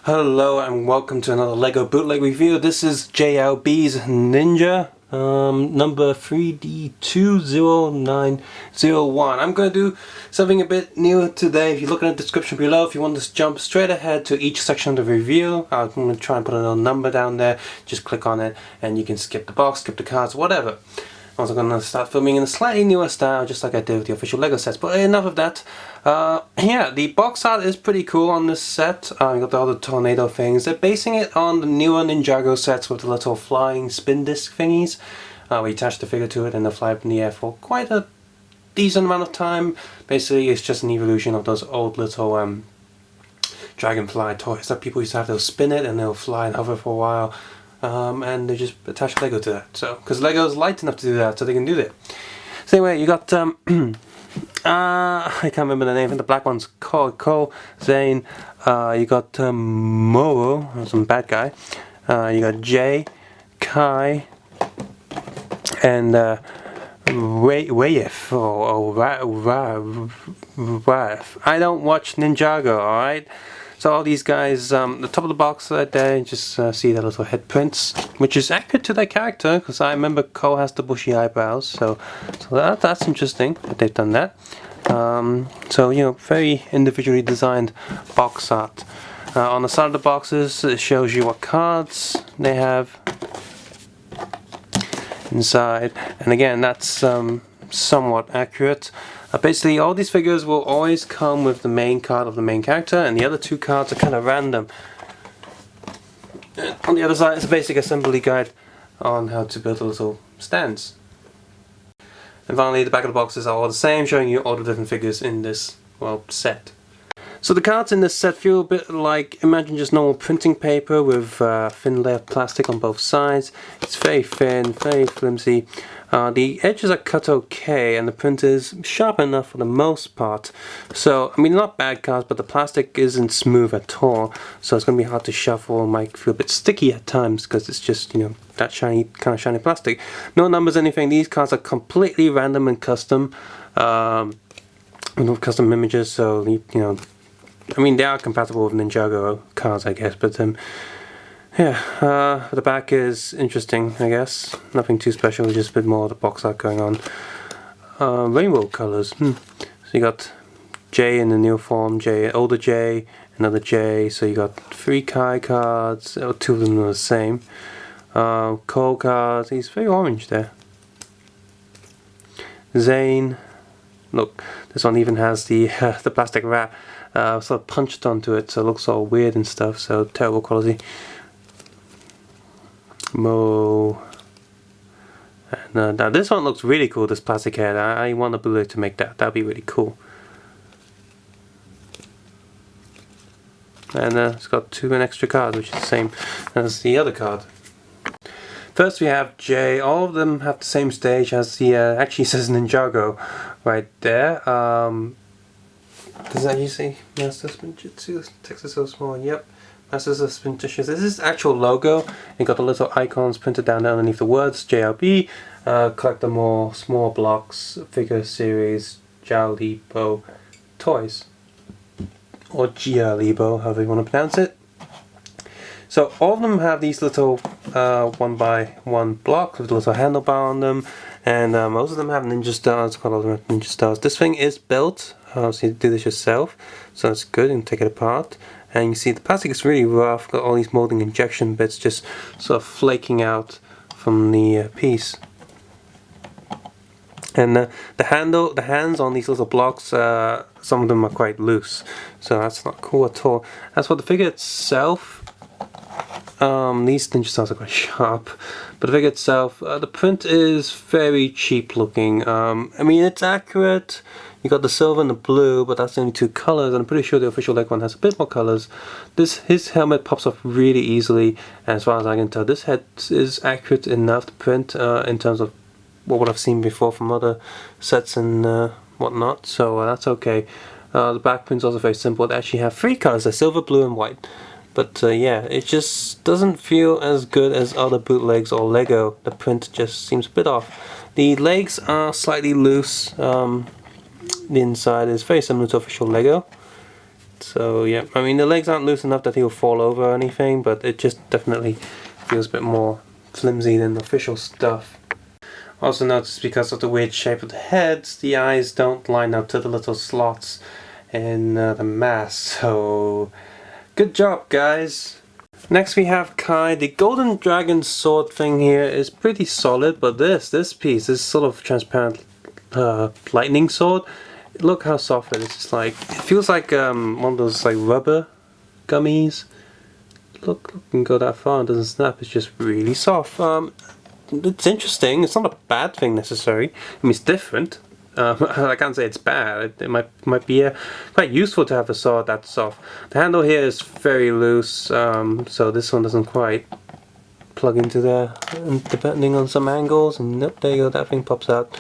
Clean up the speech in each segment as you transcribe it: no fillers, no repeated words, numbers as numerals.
Hello and welcome to another LEGO bootleg review. This is JLB's Ninja number 3D20901. I'm going to do something a bit new today. If you look in the description below, if you want to jump straight ahead to each section of the review, I'm going to try and put a little number down there. Just click on it and you can skip the box, skip the cards, whatever. I'm also going to start filming in a slightly newer style, just like I did with the official LEGO sets. But enough of that. Yeah, the box art is pretty cool on this set. You got all the tornado things. They're basing it on the newer Ninjago sets with the little flying spin disc thingies. We attach the figure to it and they fly up in the air for quite a decent amount of time. Basically, it's just an evolution of those old little dragonfly toys that people used to have. They'll spin it and they'll fly and hover for a while. And they just attach Lego to that. So, because Lego's light enough to do that, so they can do that. So anyway, you got I can't remember the name. I think the black one's Cole, Zane. You got Moro, some bad guy. You got Jay, Kai, and Wayef or Raf. I don't watch Ninjago. All right. So all these guys, the top of the box right there, just see their little head prints, which is accurate to their character, because I remember Cole has the bushy eyebrows, so that's interesting that they've done that. So, you know, very individually designed box art. On the side of the boxes, it shows you what cards they have inside, and again, that's somewhat accurate. Basically, all these figures will always come with the main card of the main character, and the other two cards are kind of random. On the other side, it's a basic assembly guide on how to build little stands. And finally, the back of the boxes are all the same, showing you all the different figures in this, well, set. So the cards in this set feel a bit like, imagine just normal printing paper with thin layer of plastic on both sides. It's very thin, very flimsy. The edges are cut okay, and the print is sharp enough for the most part. So, I mean, not bad cards, but the plastic isn't smooth at all. So it's going to be hard to shuffle, might feel a bit sticky at times, because it's just, you know, that shiny, kind of shiny plastic. No numbers, anything. These cards are completely random and custom. With custom images, so, you know, I mean, they are compatible with Ninjago cards, I guess, but yeah, the back is interesting, I guess. Nothing too special, just a bit more of the box art going on. Rainbow colors. So you got J in the new form, J, older J, another J. So you got 3 Kai cards, or 2 of them are the same. Cole cards. He's very orange there. Zane. Look, this one even has the plastic wrap sort of punched onto it, so it looks all weird and stuff. So terrible quality. Mo. And now this one looks really cool, this plastic head. I want a Bootleg to make that. That'd be really cool. And it's got 2 extra cards, which is the same as the other card. First we have J. All of them have the same stage as the, actually says Ninjago right there. Does that you say Master Ninjitzu? Text is so small. Yep. Masters of Spintitious. This is actual logo. You got the little icons printed down there underneath the words JLB. Collect the more small blocks figure series JLB toys, or JLB, however you want to pronounce it. So all of them have these little 1x1 blocks with a little handlebar on them, and most of them have ninja stars. Quite a lot of them have ninja stars. This thing is built, so you do this yourself, so that's good. You can take it apart. And you see the plastic is really rough, got all these molding injection bits just sort of flaking out from the piece. And the hands on these little blocks, some of them are quite loose, so that's not cool at all. As for the figure itself, these ninja stars are quite sharp, but the figure itself, the print is very cheap looking. I mean, it's accurate. You got the silver and the blue, but that's the only 2 colors, and I'm pretty sure the official LEGO one has a bit more colors. His helmet pops off really easily, and as far as I can tell, this head is accurate enough to print in terms of what I've seen before from other sets and whatnot, so that's okay. The back print's also very simple. They actually have 3 colors, they're silver, blue, and white. But yeah, it just doesn't feel as good as other bootlegs or Lego. The print just seems a bit off. The legs are slightly loose. The inside is very similar to official Lego. It's So yeah, I mean the legs aren't loose enough that he'll fall over or anything, but it just definitely feels a bit more flimsy than the official stuff. Also notice because of the weird shape of the heads, the eyes don't line up to the little slots in the mask, so good job guys! Next we have Kai. The golden dragon sword thing here is pretty solid, but this piece, this sort of transparent lightning sword, look how soft it is. It's like, it feels like one of those like rubber gummies. Look, you can go that far, it doesn't snap, it's just really soft. It's interesting, it's not a bad thing necessarily. I mean, it's different. I can't say it's bad. It might be quite useful to have a sword that's soft. The handle here is very loose, so this one doesn't quite plug into there, depending on some angles. And nope, there you go, that thing pops out.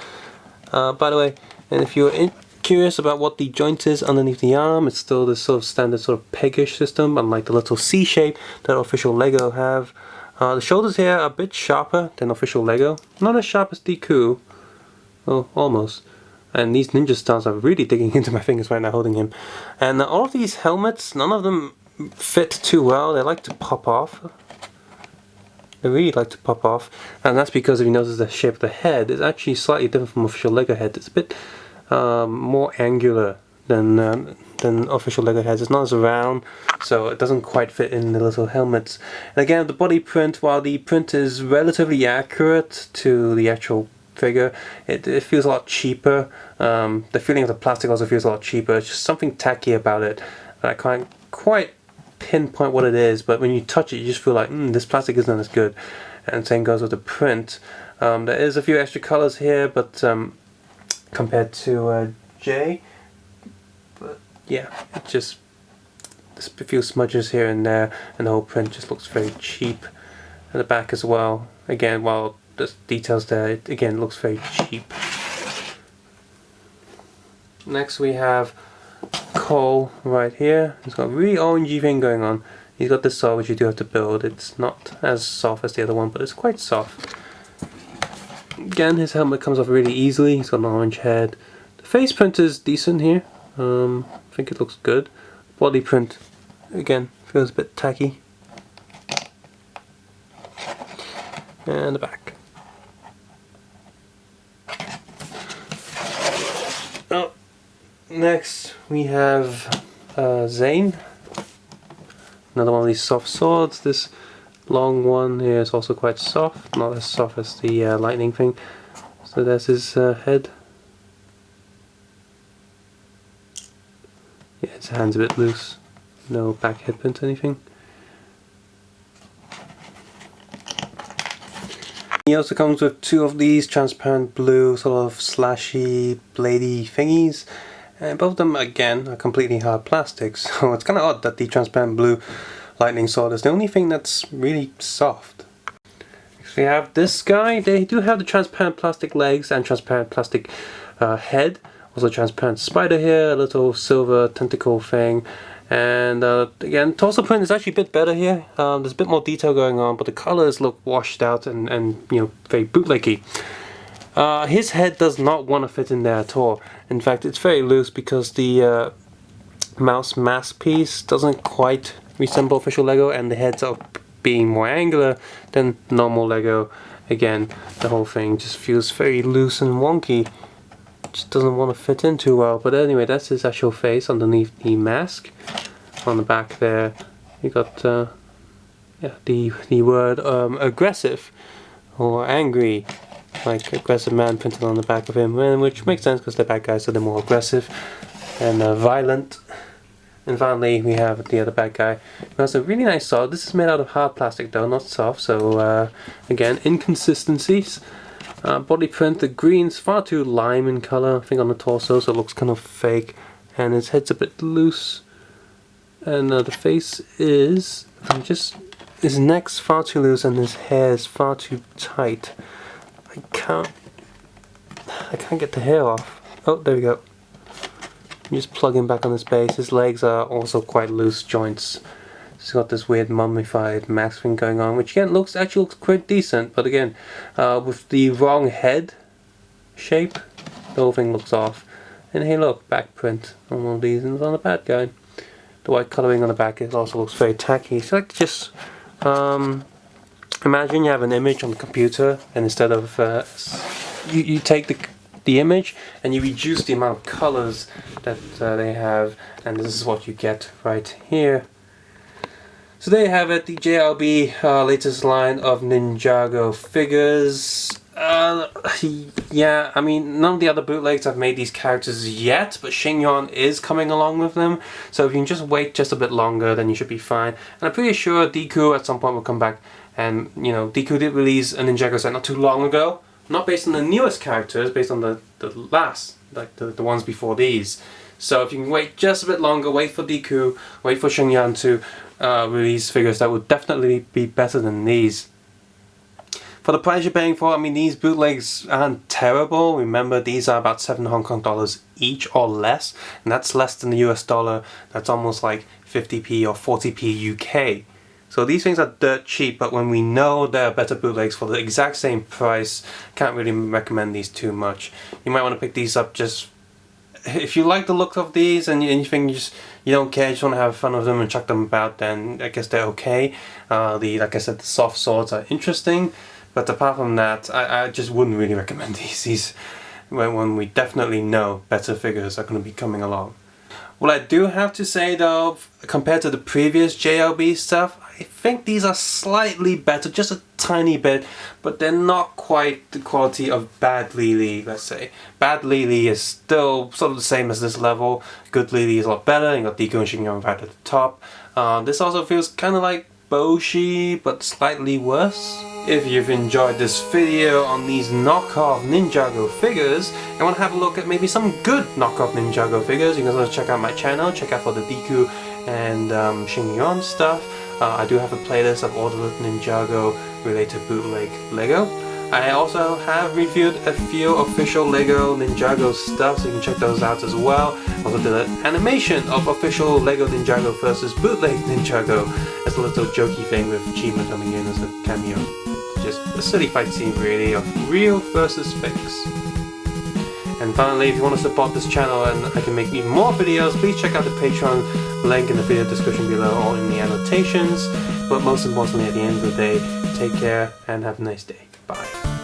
By the way, and if you're curious about what the joint is underneath the arm, it's still this sort of standard sort of pegish system, unlike the little C shape that official Lego have. The shoulders here are a bit sharper than official Lego. Not as sharp as Deku. Oh, almost. And these ninja stars are really digging into my fingers right now holding him. And all of these helmets, none of them fit too well. They like to pop off. They really like to pop off. And that's because if you notice the shape of the head is actually slightly different from official Lego head. It's a bit more angular than official Lego heads. It's not as round, so it doesn't quite fit in the little helmets. And again, the body print, while the print is relatively accurate to the actual figure, it feels a lot cheaper. The feeling of the plastic also feels a lot cheaper. It's just something tacky about it. I can't quite pinpoint what it is, but when you touch it you just feel like this plastic isn't as good. And same goes with the print. There is a few extra colors here, but compared to J, but yeah, it just, there's a few smudges here and there, and the whole print just looks very cheap. At the back as well, again, while the details there, it again looks very cheap. Next we have Cole right here. He's got a really orangey thing going on. He's got this sword which you do have to build. It's not as soft as the other one, but it's quite soft. Again, his helmet comes off really easily. He's got an orange head. The face print is decent here. I think it looks good. Body print, again, feels a bit tacky. And the back. Oh, next we have Zane. Another one of these soft swords. This long one here is also quite soft, not as soft as the lightning thing. So there's his head. Yeah, his hand's a bit loose. No back head print or anything. He also comes with two of these transparent blue sort of slashy bladey thingies, and both of them again are completely hard plastic, so it's kind of odd that the transparent blue lightning sword is the only thing that's really soft. Next we have this guy. They do have the transparent plastic legs and transparent plastic head, also transparent spider here, a little silver tentacle thing. And again, torso print is actually a bit better here. There's a bit more detail going on, but the colors look washed out and you know, very bootleggy. His head does not want to fit in there at all. In fact, it's very loose because the mouse mask piece doesn't quite resemble official Lego, and the heads are being more angular than normal Lego. Again, the whole thing just feels very loose and wonky. Just doesn't want to fit in too well. But anyway, that's his actual face underneath the mask. On the back there, you got yeah, the word aggressive or angry, like aggressive man printed on the back of him, which makes sense because they're bad guys, so they're more aggressive and violent. And finally, we have the other bad guy who has a really nice sword. This is made out of hard plastic though, not soft. So again, inconsistencies. Body print, the green's far too lime in color, I think on the torso, so it looks kind of fake, and his head's a bit loose, and the face is his neck's far too loose and his hair is far too tight. I can't get the hair off. Oh, there we go. Just plug him back on his base. His legs are also quite loose joints. He's got this weird mummified mask thing going on, which again actually looks quite decent, but again, with the wrong head shape, the whole thing looks off. And hey look, back print on one of these, and it's on the bad guy. The white coloring on the back, it also looks very tacky. So like just imagine you have an image on the computer, and instead of you take the image and you reduce the amount of colors that they have, and this is what you get right here. So there you have it, the JLB latest line of Ninjago figures. Yeah, I mean, none of the other bootlegs have made these characters yet, but Shinyon is coming along with them. So if you can just wait just a bit longer, then you should be fine. And I'm pretty sure Deku at some point will come back. And, you know, Deku did release a Ninjago set not too long ago. Not based on the newest characters, based on the last, like the ones before these. So if you can wait just a bit longer, wait for Deku, wait for Shinyon to release figures that would definitely be better than these. For the price you're paying for, I mean, these bootlegs aren't terrible. Remember, these are about 7 Hong Kong dollars each or less, and that's less than the US dollar. That's almost like 50p or 40p UK. So these things are dirt cheap, but when we know there are better bootlegs for the exact same price, can't really recommend these too much. You might want to pick these up just if you like the look of these and you think you don't care, you just want to have fun with them and chuck them about, then I guess they're okay. Like I said, the soft swords are interesting. But apart from that, I just wouldn't really recommend these when we definitely know better figures are going to be coming along. What I do have to say though, compared to the previous JLB stuff, I think these are slightly better, just a tiny bit, but they're not quite the quality of Bad Lily, let's say. Bad Lily is still sort of the same as this level. Good Lily is a lot better, you got Deku and Shinyon right at the top. This also feels kind of like Boshi, but slightly worse. If you've enjoyed this video on these knockoff Ninjago figures and want to have a look at maybe some good knockoff Ninjago figures, you can also check out my channel, check out for the Deku and Shinyon stuff. I do have a playlist of all the Ninjago related bootleg Lego. I also have reviewed a few official Lego Ninjago stuff, so you can check those out as well. Also did an animation of official Lego Ninjago versus bootleg Ninjago. It's a little jokey thing with Chima coming in as a cameo. Just a silly fight scene really of real versus fakes. And finally, if you want to support this channel and I can make even more videos, please check out the Patreon link in the video description below or in the annotations. But most importantly, at the end of the day, take care and have a nice day. Bye.